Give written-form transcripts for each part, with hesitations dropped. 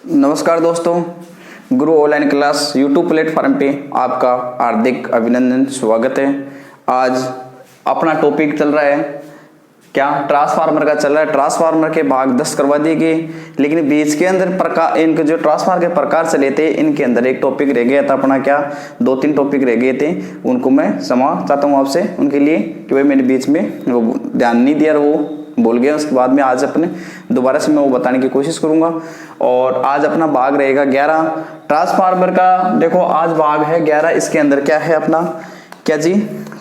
नमस्कार दोस्तों, गुरु online class YouTube platform पे आपका हार्दिक अभिनंदन, स्वागत है। आज अपना टॉपिक चल रहा है क्या, ट्रांसफार्मर का चल रहा है। ट्रांसफार्मर के भाग 10 करवा दिए गए, लेकिन बीच के अंदर प्रकार, इनके जो ट्रांसफार्मर के प्रकार चले थे, इनके अंदर एक टॉपिक रह गया था अपना, क्या 2-3 टॉपिक रह गए थे, उनको मैं क्षमा चाहता हूँ आपसे उनके लिए कि भाई मैंने बीच में वो ध्यान नहीं दिया और वो बोल गया। उसके बाद में आज अपने दोबारा से मैं वो बताने की कोशिश करूंगा। और आज अपना भाग रहेगा 11 ट्रांसफार्मर का। देखो आज भाग है 11, इसके अंदर क्या है अपना, क्या जी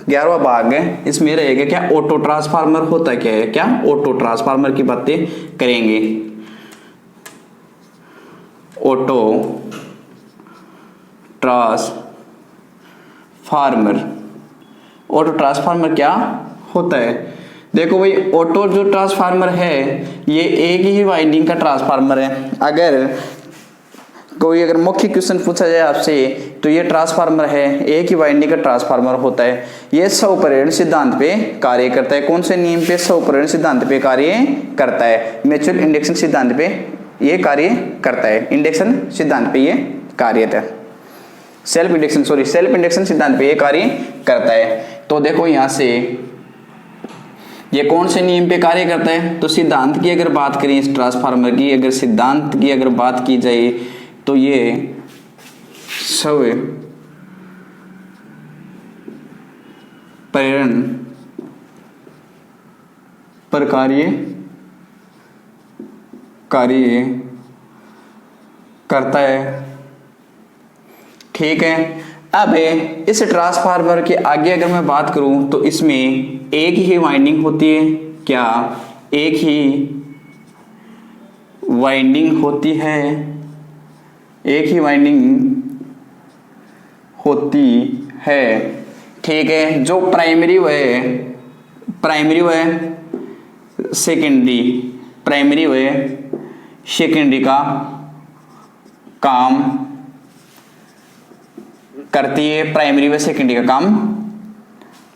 11वां भाग है। इसमें रहेगा क्या, ऑटो ट्रांसफार्मर होता क्या है, क्या ऑटो ट्रांसफार्मर की बातें करेंगे। ऑटो ट्रांसफार्मर, ऑटो ट्रांसफार्मर क्या होता है। देखो भाई, ऑटो जो ट्रांसफार्मर है ये एक ही वाइंडिंग का ट्रांसफार्मर है। अगर मुख्य क्वेश्चन पूछा जाए आपसे तो ये ट्रांसफार्मर है, एक ही वाइंडिंग का ट्रांसफार्मर होता है। ये स्वप्रेरण सिद्धांत पे कार्य करता है। कौन से नियम पे, स्वप्रेरण सिद्धांत पे कार्य करता है, म्यूचुअल इंडक्शन सिद्धांत पे ये कार्य करता है। इंडक्शन सिद्धांत पे ये कार्यरत है, सेल्फ इंडक्शन सिद्धांत पे ये कार्य करता है। तो देखो यहां से ये कौन से नियम पे कार्य करता है, तो सिद्धांत की अगर बात करें इस ट्रांसफार्मर की, अगर सिद्धांत की अगर बात की जाए तो ये स्वप्रेरण पर कार्य करता है, ठीक है। अब इस ट्रांसफार्मर के आगे अगर मैं बात करूं तो इसमें एक ही वाइंडिंग होती है, क्या एक ही वाइंडिंग होती है, एक ही वाइंडिंग होती है, ठीक है। जो प्राइमरी व सेकेंडरी का काम करती है, प्राइमरी व सेकेंडरी का काम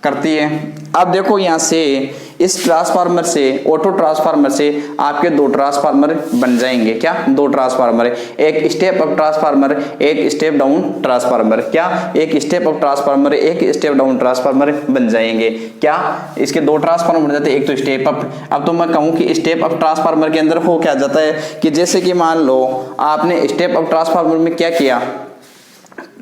करती है। अब देखो यहां से इस ट्रांसफार्मर से, ऑटो ट्रांसफार्मर से आपके दो ट्रांसफार्मर बन जाएंगे, क्या दो ट्रांसफार्मर, एक स्टेप अप ट्रांसफार्मर, एक स्टेप डाउन ट्रांसफार्मर, क्या एक स्टेप अप ट्रांसफार्मर, एक स्टेप डाउन ट्रांसफार्मर बन जाएंगे। क्या इसके दो ट्रांसफार्मर बन जाते हैं, एक तो स्टेप अप। अब तो मैं कहूं कि स्टेप अप ट्रांसफार्मर के अंदर हो क्या जाता है कि जैसे कि मान लो आपने स्टेप अप ट्रांसफार्मर में क्या किया,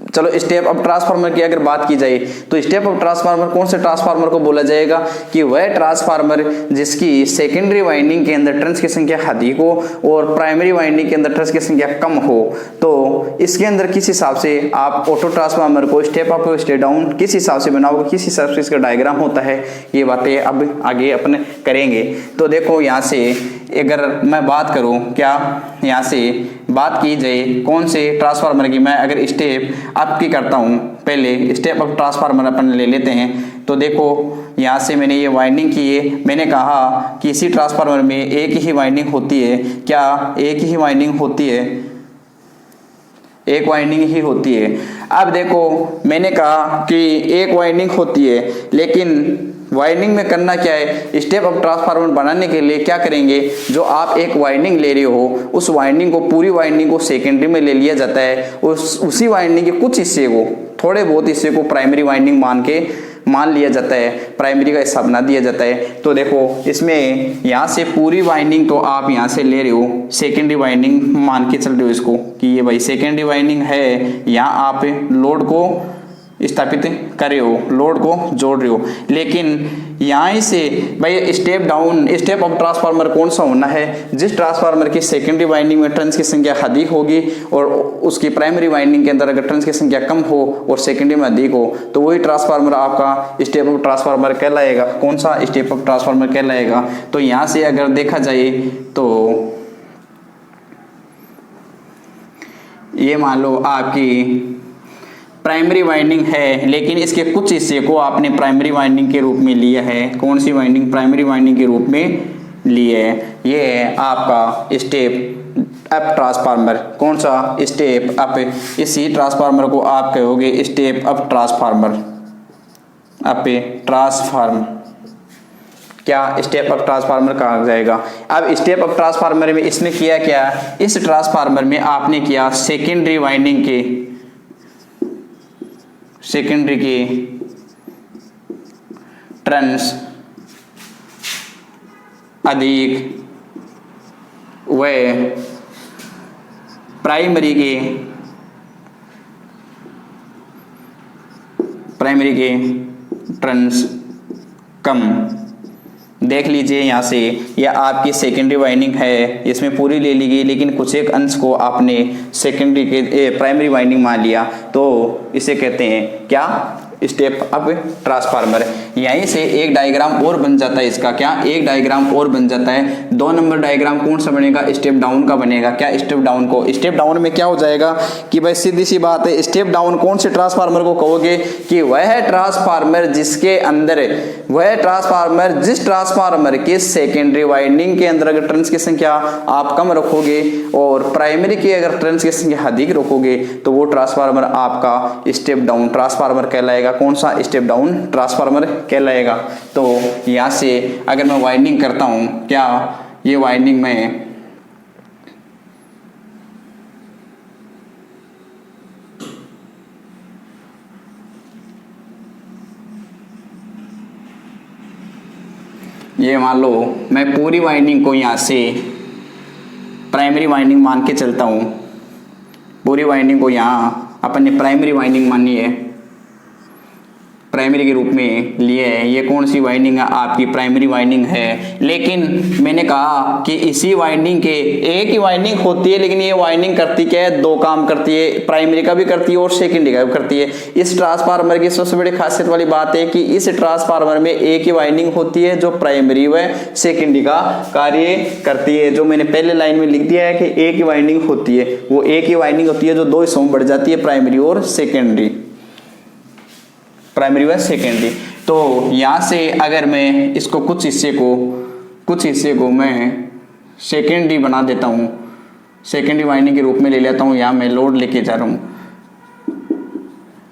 चलो स्टेप अप ट्रांसफार्मर की अगर बात की जाए तो स्टेप अप ट्रांसफार्मर कौन से ट्रांसफार्मर को बोला जाएगा कि वह ट्रांसफार्मर जिसकी सेकेंडरी वाइंडिंग के अंदर टर्न्स की संख्या अधिक हो और प्राइमरी वाइंडिंग के अंदर टर्न्स की संख्या कम हो। तो इसके अंदर किस हिसाब से आप ऑटो ट्रांसफार्मर को स्टेप अप और स्टेप डाउन किस हिसाब से बनाओगे, किस हिसाब से इसका डायग्राम होता है, ये बातें अब आगे अपने करेंगे। तो देखो यहाँ से अगर मैं बात करूं, क्या यहाँ से बात की जाए कौन से ट्रांसफार्मर की, मैं अगर स्टेप अप की करता हूं, पहले स्टेप अप ट्रांसफार्मर अपन ले लेते हैं। तो देखो यहाँ से मैंने ये वाइंडिंग की है, मैंने कहा कि इसी ट्रांसफार्मर में एक ही वाइंडिंग होती है, क्या एक ही वाइंडिंग होती है, एक वाइंडिंग ही होती है। अब देखो मैंने कहा कि एक वाइंडिंग होती है, लेकिन वाइंडिंग में करना क्या है, स्टेप अप ट्रांसफार्मर बनाने के लिए क्या करेंगे, जो आप एक वाइंडिंग ले रहे हो उस वाइंडिंग को, पूरी वाइंडिंग को सेकेंडरी में ले लिया जाता है, उसी वाइंडिंग के कुछ हिस्से को, थोड़े बहुत हिस्से को प्राइमरी वाइंडिंग मान लिया जाता है, प्राइमरी का हिस्सा बना दिया जाता है। तो देखो इसमें यहाँ से पूरी वाइंडिंग तो आप यहाँ से ले रहे हो, सेकेंडरी वाइंडिंग मान के चल रहे हो इसको कि ये भाई सेकेंडरी वाइंडिंग है, यहाँ आप लोड को स्थापित कर रहे हो, लोड को जोड़ रहे हो। लेकिन यहाँ से भाई step down, step up transformer कौन सा होना है, जिस ट्रांसफार्मर की सेकेंडरी वाइंडिंग में टर्न्स की संख्या अधिक होगी और उसकी प्राइमरी वाइंडिंग के अंदर अगर टर्न्स की संख्या कम हो और सेकेंडरी में अधिक हो, तो वही ट्रांसफार्मर आपका स्टेप अप ट्रांसफार्मर कहलाएगा। कौन सा, स्टेप अप ट्रांसफार्मर कहलाएगा। तो यहाँ से अगर देखा जाए तो ये मान लो आपकी प्राइमरी वाइंडिंग है, लेकिन इसके कुछ हिस्से को आपने प्राइमरी वाइंडिंग के रूप में लिया है। कौन सी वाइंडिंग, प्राइमरी वाइंडिंग के रूप में लिए है। ये है आपका स्टेप अप ट्रांसफार्मर। कौन सा, स्टेप अप। इसी ट्रांसफार्मर को आप कहोगे स्टेप अप ट्रांसफार्मर, क्या स्टेप अप ट्रांसफार्मर कहा जाएगा। अब स्टेप अप ट्रांसफार्मर में इसने किया क्या, इस ट्रांसफार्मर में आपने किया सेकेंडरी वाइंडिंग के टर्न्स अधिक व प्राइमरी के टर्न्स कम। देख लीजिए यहाँ से, यह आपकी सेकेंडरी वाइंडिंग है, इसमें पूरी ले ली गई, लेकिन कुछ एक अंश को आपने सेकेंडरी के प्राइमरी वाइंडिंग मान लिया, तो इसे कहते हैं क्या, स्टेप अप ट्रांसफार्मर। यहीं से एक डायग्राम और बन जाता है इसका, क्या, एक डायग्राम और बन जाता है। 2 नंबर डायग्राम कौन सा बनेगा, स्टेप डाउन का बनेगा। क्या, स्टेप डाउन को, स्टेप डाउन में क्या हो जाएगा कि भाई सीधी सी बात है, स्टेप डाउन कौन से ट्रांसफार्मर को कहोगे कि वह ट्रांसफार्मर जिसके अंदर, वह ट्रांसफार्मर जिस ट्रांसफार्मर के सेकेंडरी वाइंडिंग के अंदर अगर टर्न्स की संख्या आप कम रखोगे और प्राइमरी की अगर टर्न्स की संख्या अधिक रखोगे तो वो ट्रांसफार्मर आपका स्टेप डाउन ट्रांसफार्मर कहलाएगा। कौन सा, स्टेप डाउन ट्रांसफार्मर कहलाएगा। तो यहां से अगर मैं वाइंडिंग करता हूं, क्या, ये वाइंडिंग में ये मान लो मैं पूरी वाइंडिंग को यहां से प्राइमरी वाइंडिंग मान के चलता हूं, पूरी वाइंडिंग को यहां अपन ने प्राइमरी वाइंडिंग मानी है, प्राइमरी के रूप में लिए है। ये कौन सी वाइंडिंग है, आपकी प्राइमरी वाइंडिंग है। लेकिन मैंने कहा कि इसी वाइंडिंग के एक ही वाइंडिंग होती है, लेकिन ये वाइंडिंग करती क्या है, 2 काम करती है, प्राइमरी का भी करती है और सेकेंडरी का भी करती है। इस ट्रांसफार्मर की सबसे बड़ी खासियत वाली बात है कि इस ट्रांसफार्मर में एक ही वाइंडिंग होती है जो प्राइमरी व सेकेंडरी का कार्य करती है। जो मैंने पहले लाइन में लिख दिया है कि एक ही वाइंडिंग होती है, वो एक ही वाइंडिंग होती है जो 2 हिस्सों में बढ़ जाती है, प्राइमरी और सेकेंडरी, प्राइमरी व सेकेंडरी। तो यहां से अगर मैं इसको कुछ हिस्से को मैं सेकेंडरी बना देता हूं, सेकेंडरी वाइंडिंग के रूप में ले लेता हूं, यहां मैं लोड लेके जा रहा हूं,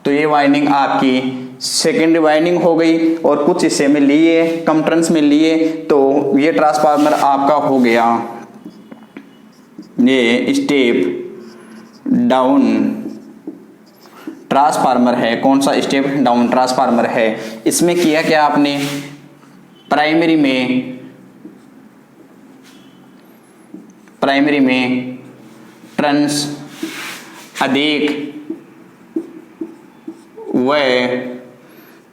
तो ये वाइंडिंग आपकी सेकेंडरी वाइंडिंग हो गई और कुछ हिस्से में लिए, कम टर्न्स में लिए, तो ये ट्रांसफार्मर आपका हो गया ये स्टेप डाउन ट्रांसफार्मर है। कौन सा, स्टेप डाउन ट्रांसफार्मर है। इसमें किया क्या आपने, प्राइमरी में टर्न्स अधिक व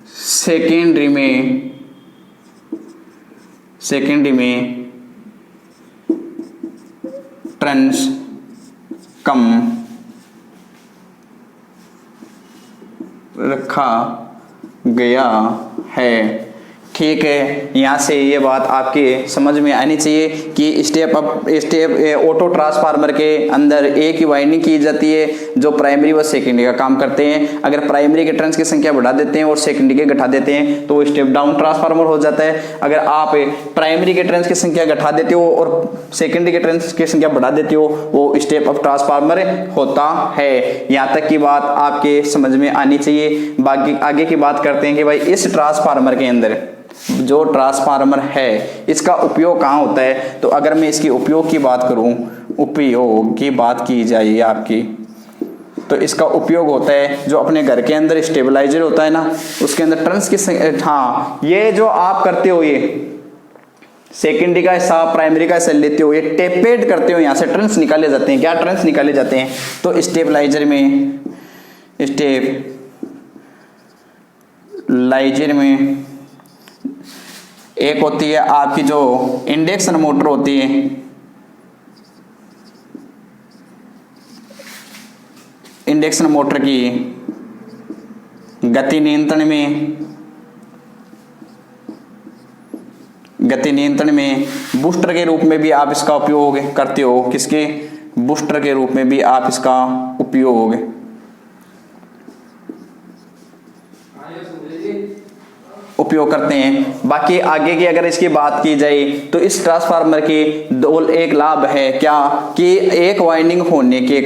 सेकेंडरी में टर्न्स कम रखा गया है। ठीक है, यहाँ से ये बात आपके समझ में आनी चाहिए कि स्टेप ऑटो ट्रांसफार्मर के अंदर एक ही वाइंडिंग की जाती है जो प्राइमरी व सेकेंडरी का काम करते हैं। अगर प्राइमरी के टर्न्स की संख्या बढ़ा देते हैं और सेकेंडरी के घटा देते हैं तो स्टेप डाउन ट्रांसफार्मर हो जाता है। अगर आप प्राइमरी के टर्न्स की संख्या घटा देते हो और सेकेंडरी के टर्न्स की संख्या बढ़ा देते हो, वो स्टेप अप ट्रांसफार्मर होता है। यहाँ तक की बात आपके समझ में आनी चाहिए। बाकी आगे की बात करते हैं कि भाई इस ट्रांसफार्मर के अंदर जो ट्रांसफार्मर है इसका उपयोग कहाँ होता है। तो अगर मैं इसके उपयोग की बात करूं, उपयोग की बात की जाए आपकी, तो इसका उपयोग होता है जो अपने घर के अंदर स्टेबलाइजर होता है ना, उसके अंदर टर्न्स की, हाँ, ये जो आप करते हो, ये सेकेंडरी का हिस्सा प्राइमरी का हिस्सा लेते हो, ये टेपेड करते हो, यहाँ से टर्न्स निकाले जाते हैं। क्या टर्न्स निकाले जाते हैं, तो स्टेबलाइजर में एक होती है आपकी जो इंडक्शन मोटर होती है, इंडक्शन मोटर की गति नियंत्रण में बूस्टर के रूप में भी आप इसका उपयोग करते हो। किसके, बूस्टर के रूप में भी आप इसका उपयोग उपयोग करते हैं। बाकी आगे की अगर इसकी बात की जाए तो इस ट्रांसफार्मर के दो एक लाभ है क्या कि एक वाइंडिंग होने के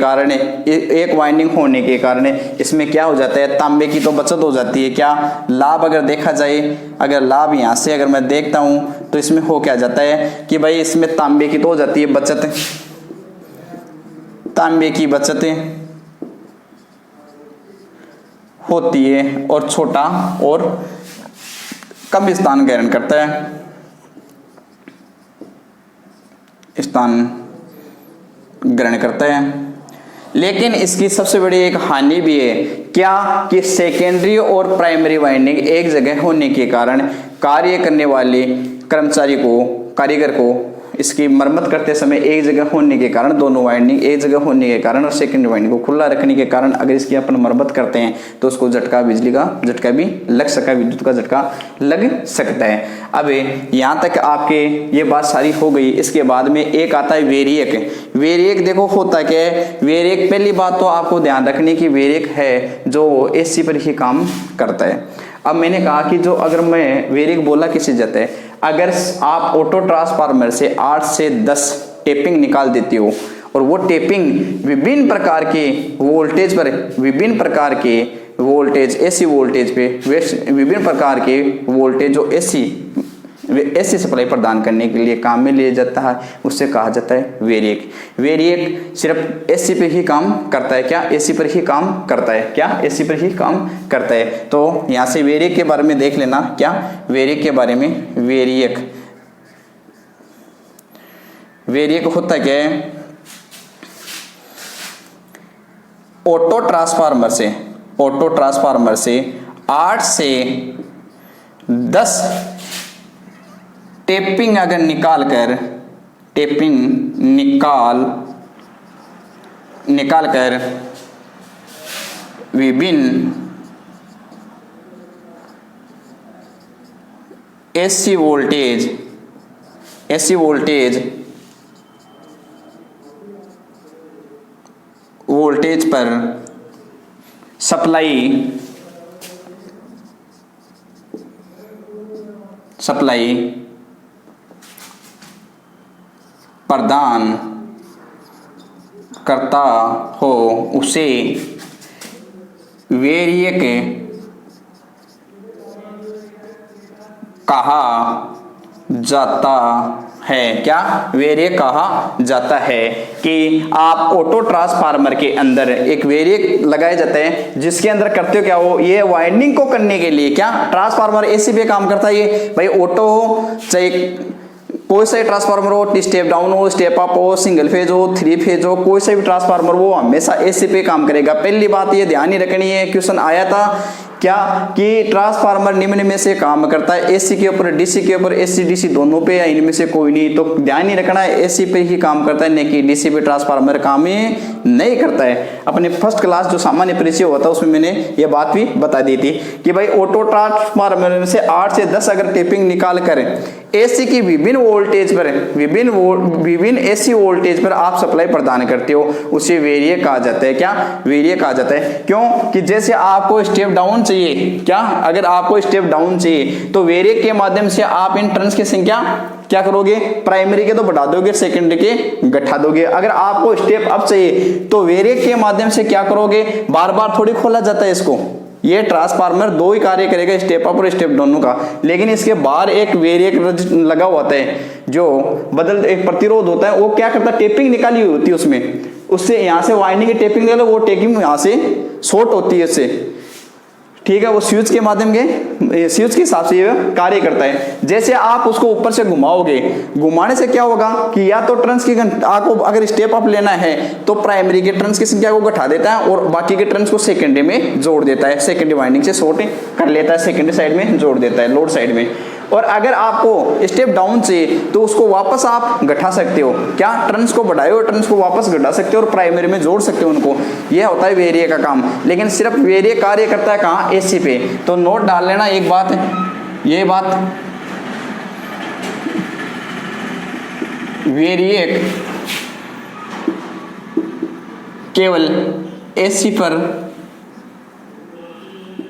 कारण इसमें क्या हो जाता है, तांबे की तो बचत हो जाती है। क्या लाभ अगर देखा जाए, अगर लाभ यहाँ से अगर मैं देखता हूँ तो इसमें हो क्या जाता है कि भाई इसमें तांबे की तो हो जाती है बचत, तांबे की बचतें होती है और छोटा और कम स्थान ग्रहण करता है, स्थान ग्रहण करता है। लेकिन इसकी सबसे बड़ी एक हानि भी है क्या कि सेकेंडरी और प्राइमरी वाइंडिंग एक जगह होने के कारण कार्य करने वाले कर्मचारी को, कारीगर को इसकी मरम्मत करते समय एक जगह होने के कारण, दोनों वाइंडिंग एक जगह होने के कारण और सेकेंडरी वाइंडिंग को खुला रखने के कारण अगर इसकी अपन मरम्मत करते हैं तो उसको झटका, बिजली का झटका भी लग सकता है, विद्युत का झटका लग सकता है। अब यहाँ तक आपके ये बात सारी हो गई। इसके बाद में एक आता है वेरिएक। वेरिएक देखो होता क्या है, वेरिएक पहली बात तो आपको ध्यान रखने की वेरिएक है जो एसी पर ही काम करता है। अब मैंने कहा कि जो अगर मैं वेरिएक बोला किसी जाता है, अगर आप ऑटो ट्रांसफार्मर से 8 से 10 टेपिंग निकाल देती हो और वो टेपिंग विभिन्न प्रकार के वोल्टेज पर, विभिन्न प्रकार के वोल्टेज एसी वोल्टेज पे विभिन्न प्रकार के वोल्टेज जो एसी सप्लाई प्रदान करने के लिए काम में लिया जाता है, उससे कहा जाता है वेरिएक। वेरिएक सिर्फ एसी पे ही काम करता है। क्या एसी पर ही काम करता है? क्या एसी पर ही काम करता है? तो यहाँ से वेरिएक के बारे में देख लेना। क्या वेरिएक के बारे में, वेरिएक होता क्या है, ऑटो ट्रांसफार्मर से 8 से 10 टेपिंग अगर निकाल कर विभिन्न एसी वोल्टेज पर सप्लाई प्रदान करता हो उसे वेरिएक कहा जाता है। क्या वेरिएक कहा जाता है कि आप ऑटो ट्रांसफार्मर के अंदर एक वेरिएक लगाए जाते हैं जिसके अंदर करते हो क्या, वो ये वाइंडिंग को करने के लिए, क्या ट्रांसफार्मर एसी पे काम करता है। ये भाई ऑटो हो चाहे कोई सा भी ट्रांसफार्मर हो, स्टेप डाउन हो, स्टेप अप हो, सिंगल फेज हो, 3 फेज हो, कोई सा भी ट्रांसफार्मर वो हमेशा एसी पे काम करेगा। पहली बात ये ध्यान ही रखनी है, क्वेश्चन आया था क्या कि ट्रांसफार्मर निम्न में से काम करता है, एसी के ऊपर, डीसी के ऊपर, एसी डीसी दोनों पे या इनमें से कोई नहीं। तो ध्यान ही रखना है एसी पे ही काम करता है, नहीं कि डीसी पे ट्रांसफार्मर काम ही नहीं करता है। अपने फर्स्ट क्लास जो सामान्य परिचय हुआ था उसमें मैंने ये बात भी बता दी थी कि भाई ऑटो ट्रांसफार्मर में से 8 से 10 अगर टेपिंग निकाल कर एसी की विभिन्न वोल्टेज पर, विभिन्न एसी वोल्टेज पर आप सप्लाई प्रदान करते हो, उसे वेरिएक कहा जाता है। क्या वेरिएक कहा जाता है? क्यों कि जैसे आपको स्टेप डाउन चाहिए, क्या अगर आपको स्टेप डाउन चाहिए तो वेरिएक के माध्यम से आप इन टर्न्स की संख्या क्या करोगे, प्राइमरी के तो बढ़ा दोगे, सेकेंडरी के घटा दोगे। अगर आपको स्टेप अप चाहिए तो वेरिएक के माध्यम से क्या करोगे, बार बार थोड़ी खोला जाता है इसको। ये ट्रांसफार्मर दो ही कार्य करेगा, स्टेप अप और स्टेप डाउन का, लेकिन इसके बाहर एक वेरिएक लगा हुआ होता है जो बदल एक प्रतिरोध होता है, वो क्या करता है, टेपिंग निकाली हुई होती है उसमें, उससे यहाँ से वाइंडिंग की टेपिंग निकालो, वो टेपिंग यहाँ से शॉर्ट होती है उससे, ठीक है। वो स्विच के माध्यम के, स्विच के हिसाब से ये कार्य करता है। जैसे आप उसको ऊपर से घुमाओगे, घुमाने से क्या होगा कि या तो टर्न्स की, आपको अगर स्टेप अप लेना है तो प्राइमरी के टर्न्स की संख्या को घटा देता है और बाकी के टर्न्स को सेकेंडरी में जोड़ देता है, सेकेंडरी वाइंडिंग से शॉर्ट कर लेता है, सेकेंडरी साइड में जोड़ देता है, लोड साइड में। और अगर आपको स्टेप डाउन चाहिए तो उसको वापस आप घटा सकते हो, क्या टर्न्स को बढ़ाए और टर्न्स को वापस घटा सकते हो और प्राइमरी में जोड़ सकते हो उनको। यह होता है वेरिएक का काम। लेकिन सिर्फ वेरिएक कार्य करता है कहाँ, एसी पे। तो नोट डाल लेना एक बात है, ये बात, वेरिएक केवल एसी पर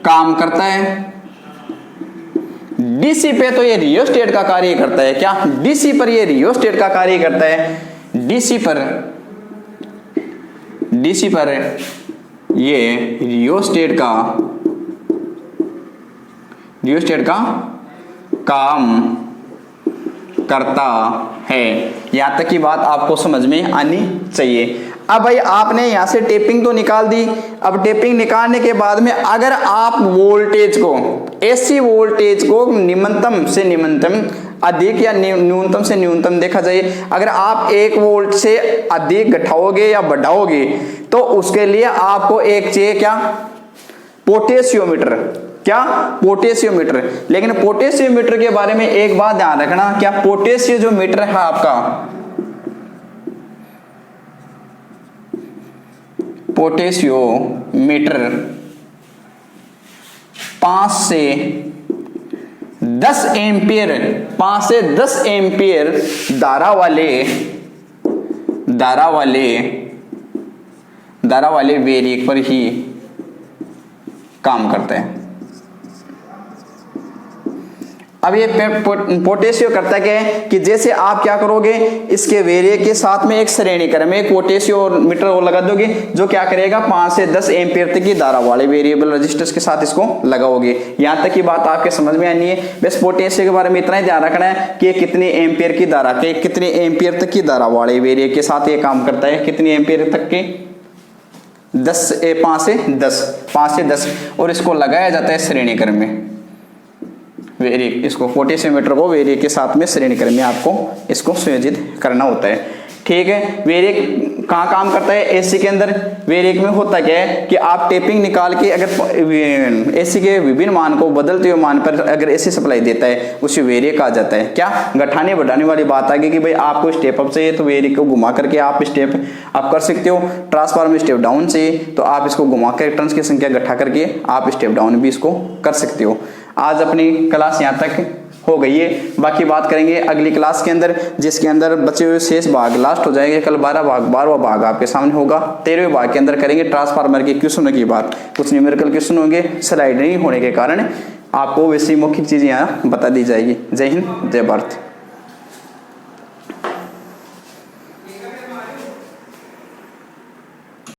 काम करता है डीसी पे तो ये रियोस्टेट का कार्य करता है। क्या? डीसी पर ये रियोस्टेट का कार्य करता है। डीसी पर ये रियोस्टेट का काम करता है। यहां तक की बात आपको समझ में आनी चाहिए। अब भाई आपने यहां से टेपिंग तो निकाल दी। अब टेपिंग निकालने के बाद में अगर आप वोल्टेज को, एसी वोल्टेज को निम्नतम से निम्नतम, अधिक या न्यूनतम से न्यूनतम देखा जाए, अगर आप 1 वोल्ट से अधिक घटाओगे या बढ़ाओगे तो उसके लिए आपको एक चाहिए, क्या? पोटेशियोमीटर। क्या? पोटेशियोमीटर। लेकिन पोटेशियोमीटर के बारे में एक बात ध्यान रखना, क्या पोटेशियोमीटर है आपका, पोटेशियोमीटर 5 से 10 एम्पियर, 5 से 10 एम्पियर धारा वाले वेरिएक पर ही काम करते हैं। अब ये पोटेशियो करता क्या है कि जैसे आप क्या करोगे, इसके वेरिएक के साथ में एक श्रेणी क्रम में एक पोटेशियोमीटर और लगा दोगे, जो क्या करेगा 5 से 10 एम्पियर तक की धारा वाले वेरिएबल रजिस्टर्स के साथ इसको लगाओगे। यहां तक की बात आपके समझ में आनी है। बस पोटेशियो के बारे में इतना ही ध्यान रखना है कि कितनी एम्पियर की धारा के, कितने एम्पियर तक की धारा वाले वेरिएक के साथ ये काम करता है। कितनी एम्पियर तक के? 5 से 10, और इसको लगाया जाता है श्रेणी क्रम में वेरिएक। इसको पोटेशियोमीटर को वेरिएक के साथ में श्रेणी क्रम में आपको इसको संयोजित करना होता है। ठीक है। वेरिएक कहाँ काम करता है? एसी के अंदर। वेरिएक में होता क्या है कि आप टेपिंग निकाल के अगर एसी के विभिन्न मान को बदलते हुए मान पर अगर एसी सप्लाई देता है, उसे वेरिएक आ जाता है। क्या? घटाने बढ़ाने वाली बात आ गई कि भाई आपको स्टेप अप चाहिए तो वेरिएक को घुमा करके आप स्टेप अप कर सकते हो। ट्रांसफार्मर स्टेप डाउन चाहिए तो आप इसको घुमा कर टर्न्स की संख्या घटा करके आप स्टेप डाउन भी इसको कर सकते हो। आज अपनी क्लास यहाँ तक हो गई है। बाकी बात करेंगे अगली क्लास के अंदर, जिसके अंदर बचे हुए शेष भाग लास्ट हो जाएंगे। कल 12वां भाग आपके सामने होगा। 13वें भाग के अंदर करेंगे ट्रांसफार्मर के क्वेश्चनों की बात। कुछ न्यूमेरिकल क्वेश्चन होंगे, स्लाइड नहीं होने के कारण आपको वैसी मुख्य चीजें यहाँ बता दी जाएगी। जय हिंद, जय भारत।